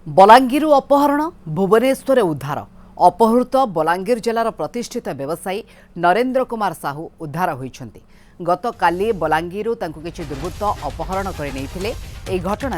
बलांगीर अपहरण भुवनेश्वर उद्धार अपहृत बलांगीर जिलार प्रतिष्ठित व्यवसायी नरेंद्र कुमार साहू उद्धार होइछन्ति। गत काली बलांगीर किछि दुर्बृत्त अपहरण कर घटन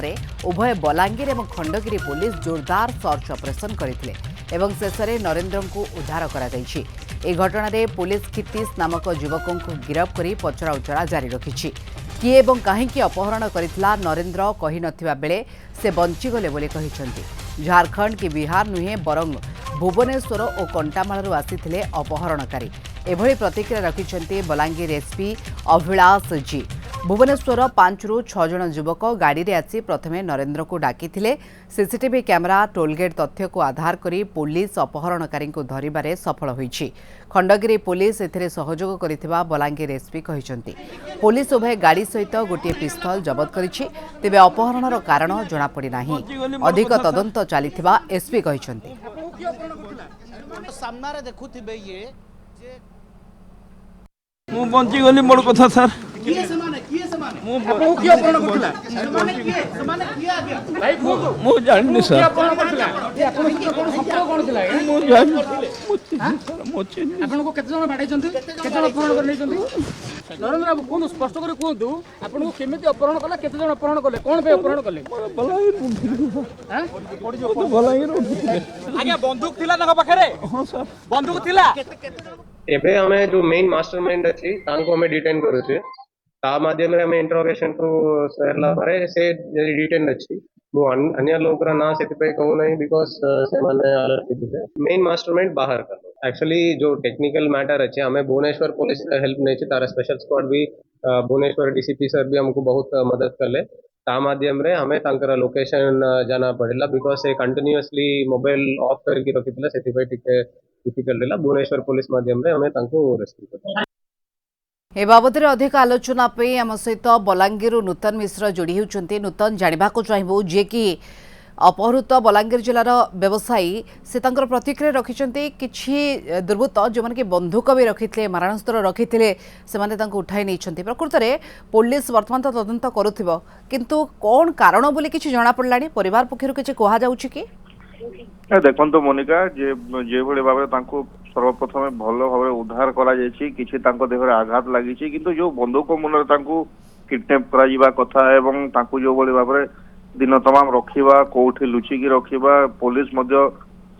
उभय बलांगीर और खंडगिरी पुलिस जोरदार सर्च ऑपरेशन करथिले एवं शेषे नरेंद्र को उद्धार कराଯାଇଛି। घटन पुलिस क्षितीश नामक युवक को गिरफ्त कर पचरा उचरा जारी रखिछि। किए एवं कहीं अपहरण करथिला नरेंद्र कहि नथिबा बेले से बंचीगले बोली कहिसंति। झारखंड कि बिहार नुहे बरंग भुवनेश्वर और कंटामालू आसीथिले अपहरणकारी एभली प्रतिक्रिया रखिछन्ति बलांगीर एसपी अभिलाष जी। भुवनेश्वर 5 ରୁ 6 जन युवक गाड़ी रे आसी प्रथमे नरेंद्र को डाकिथिले। सीसीटीवी कैमेरा टोलगेट तथ्य को आधार करी पुलिस अपहरणकारी को धरिबारे सफल होईछि। खंडगिरी पुलिस एथिरे सहयोग करिथिबा बलांगीर एसपी कहिसंति। पुलिस उभय गाड़ी सहित गोटे पिस्तल जबत करिछि, तेबे अपहरणर कारण जणा पड़ी नाही। अधिक तदंत चलिथिबा एसपी कहिसंति। सामना रे देखुथिबे ये जे मु बंची गली मोर कथा सर किए समाने मु आपको किए अपहरण करथिला समाने किए आगे भाई मु जाननी सर अपहरण करथिला ए आपण किए कोन संपर्क कोन थिला मु जान मोचे आपण को केते जण बाडै छथि केते जण अपहरण कर नै छथि नरेंद्र बाबू कोन स्पष्ट कर कोंतु आपण को केमिति अपहरण कला केते जण अपहरण कले कोन पे अपहरण कले बलांगीर हैं पड़ी जो बलांगीर आगे बंदूक थिला न पाखरे हां सर बंदूक थिला एबे हमें जो मेन मास्टरमाइंड अछि तांको हमें डिटेन करू छै ता माध्यम रे हमें इंटरोगेशन को सरला परे से डिटेन अछि मु अन्य लोकरा ना सेति पे कहू नहीं बिकॉज़ से माने अलर्ट किते मेन मास्टरमाइंड बाहर कर एक्चुअली जो टेक्निकल मैटर अछि हमें भुवनेश्वर पुलिस हेल्प नै छै तारा स्पेशल स्क्वाड भी भुवनेश्वर डीसीपी सर भी हमको बहुत मदद करले ता माध्यम रे हमें तांकर लोकेशन जाना पड़िला बिकॉज़ से कंटीन्यूअसली मोबाइल ऑफ करके रखितला सेति पे टिके डिफिकल्ट होला भुवनेश्वर पुलिस माध्यम रे हमें तांको रेस्क्यू करला। ए बाबद अधिक आलोचना पे आम सहित बलांगीर नूतन मिश्र जोड़ी होउछन्ति। नूतन जानिबा को चाहबो जे कि अपहृत बलांगीर जिलार व्यवसायी से तांकर प्रतिक्रिया रखिछन्ति। किछि दुर्बृत्त जो माने कि बंदूक भी रखिथिले मारणास्त्र रखिथिले से माने तांको उठाई नैछन्ति। प्रकृत रे पुलिस वर्तमान तो तदंत करूथिबो किंतु कोन कारण बोली किछि जणा पडलानी परिवार पक्षरु किछि कोहा जाउछि कि देखो मोनिका जे भली भाव सर्वप्रथम भल भाव उद्धार करा किछि तांको देहरे आघात लागिछि किंतु जो बंदूक मुनर तांको किडनैप करा जिबा कथा एवं तांको जो भली भाव दिन तमाम रखिबा कोठी लुचिकी रखिबा पुलिस मध्य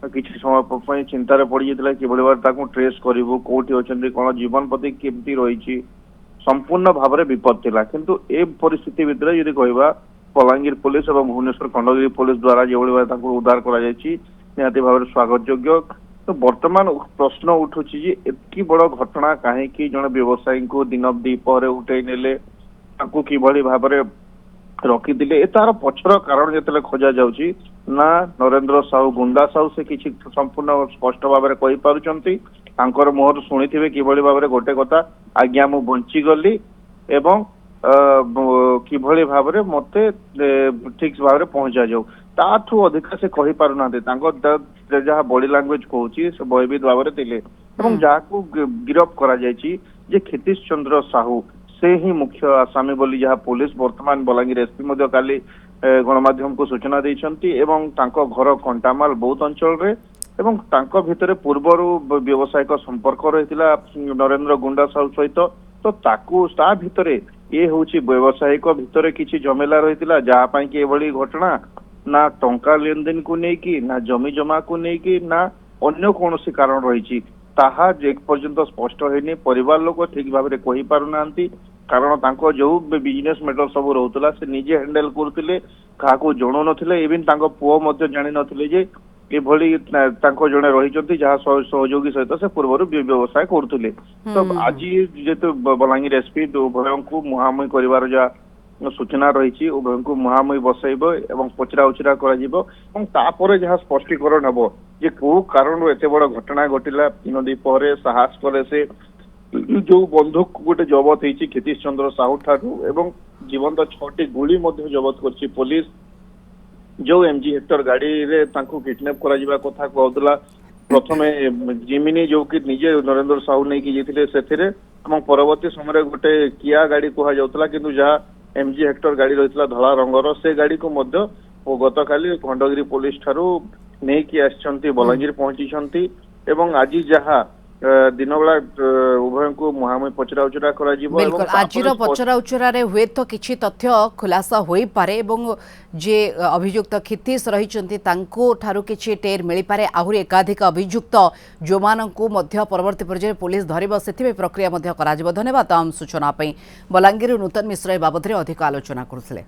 किछि समय पई चिंता रे पड़ी जेतला कि भली भाव तांको ट्रेस करिवो कोठी अछन्ती कोन जीवन प्रति केमती रहिछि संपूर्ण भाव रे विपद थिला किंतु ए परिस्थिति भितर यदि कहबा बलांगीर पुलिस और भुवनेश्वर खंडगिरी पुलिस द्वारा जो उद्धार कर स्वागत योग्य। तो वर्तमान प्रश्न उठुची जे एतकी बड़ घटना कहीं जन व्यवसायी को दिन दीपर उठे नेले किभली भाव रखिले तार पछर कारण जिते खोजा जाउची ना नरेंद्र साहू गुंडा साहू से किसी संपूर्ण स्पष्ट भाव में कहि पारुचंती तांकर मोहर शुणिथिबे किभली भाव गोटे कथा आज्ञा मु बंची गली एवं किभली भाव में मते ठीक भाव में पहुंचा जाऊ ताठू अधिक से कहि पारु नाते जहाँ बॉडी लैंग्वेज कहूची से भयभीत भाव में थिले एवं जहां गिरफ्त करा जायछि जे क्षितीश चंद्र साहू से ही मुख्य आसामी बोली जहाँ पुलिस वर्तमान बलांगीर एसपी मध्य काली गणमाध्यम को सूचना देइछन्ति एवं तांको घर कंटामाल बहुत अंचल रे एवं तांको भितरे पूर्वरु व्यवसायिक संपर्क रहितिला नरेंद्र गुंडा साहू सहित तो ताकू ता भितरे ये होची व्यवसायिक भितरे किछि जमेला रहितिला जहाँ पाई कि एभली घटना ना टंका लेन देन को नहीं कि ना जमी जमा को नहीं कि ना अन्य कौन सी कारण रही ताहा एक पर्यंत स्पष्ट होनी परिवार लोक ठीक भाव में कहि पारु नांती कारण तांको जो बिजनेस मैटर सब रहउतला से निजे हैंडल करथिले काको जणो नथिले इवन तांको पुओ मध्य जानि नथिले जे एभली तांको जणे रहिचंती जहाँ सहयोगी सहित से पूर्व व्यवसाय करथिले। तो आज जेतु बलांगीर एसपी उभय को मुहामुही करिवार जा सूचना रही उभय को मुहामुही बसैब एवं पचरा उचरा कर जहाँ स्पष्टीकरण हम जे को कारण एत बड़ घटना घटिला तीन दीपर साहस करे से जो बंदूक गोटे जबत होती क्षितीश चंद्र साहू ठारू एवं जीवंत 6टी गुली जबत कर पुलिस जो एमजी हेक्टर गाड़ी रे तांको किडनैप करा जिबा कथा कहउतला प्रथमे जिमिनी जो कि निजे नरेंद्र साहू नहीं कि जेथिले सेथिरे एवं परवर्ती समय गोटे किया गाड़ी कहा जाउतला किंतु जहाँ एमजी हेक्टर गाड़ी रही धला रंगर से गाड़ी को मध्य गतकाली खंडगिरी पुलिस ठारू नेकी आछंती बलांगीर पहुंची एवं आज जहा दिन बेला उभय को मुहांमुही पचरा उचरा करा जिवो बिल्कुल आज पचरा उचरा हुए तो किछि तथ्य खुलासा होई पारे एवं जे अभियुक्त खितीश रही ठारू किछि टेर मिली पारे आहुरी एकाधिक अभियुक्त जो मानकु मध्य परवर्ती पर्याय पुलिस धरिबो सेथिबे प्रक्रिया मध्य करा जिवो। धन्यवाद तमाम सूचना पई। बलांगीर नूतन मिश्र ए बाबदरे अधिक आलोचना करथिले।